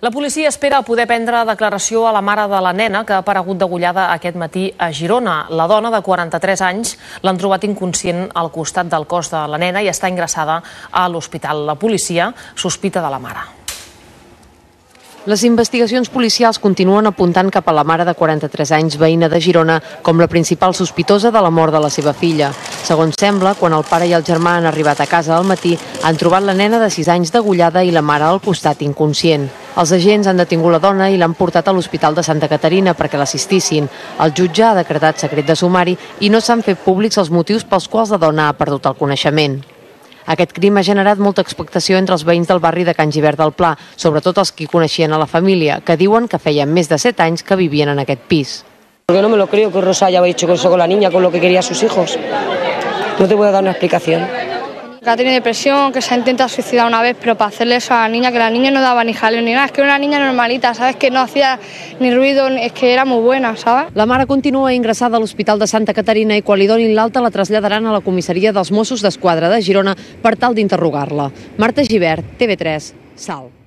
La policia espera poder prendre declaració a la mare de la nena que ha aparegut degollada aquest matí a Girona. La dona, de 43 anys, l'han trobat inconscient al costat del cos de la nena i està ingressada a l'hospital. La policia sospita de la mare. Les investigacions policials continuen apuntant cap a la mare de 43 anys, veïna de Girona, com la principal sospitosa de la mort de la seva filla. Segons sembla, quan el pare i el germà han arribat a casa al matí, han trobat la nena de 6 anys degollada i la mare al costat inconscient. Els agents han detingut la dona i l'han portat a l'Hospital de Santa Caterina perquè l'assistissin. El jutge ha decretat secret de sumari i no s'han fet públics els motius pels quals la dona ha perdut el coneixement. Aquest crim ha generat molta expectació entre els veïns del barri de Can Gibert del Pla, sobretot els que coneixien a la família, que diuen que feien més de 7 anys que vivien en aquest pis. Porque no me lo creo que Rosa haya hecho eso con la niña, con lo que quería a sus hijos. No te voy a dar una explicación. Que ha tenido depresión, que se ha intentado suicidar una vez, pero para hacerle eso a la niña, que la niña no daba ni jaleo ni nada, es que era una niña normalita, ¿sabes? Que no hacía ni ruido, es que era muy buena, ¿sabes? La mare continua ingressada a l'Hospital de Santa Caterina i quan li donin l'alta la traslladaran a la comissaria dels Mossos d'Esquadra de Girona per tal d'interrogar-la. Marta Gibert, TV3, Salt.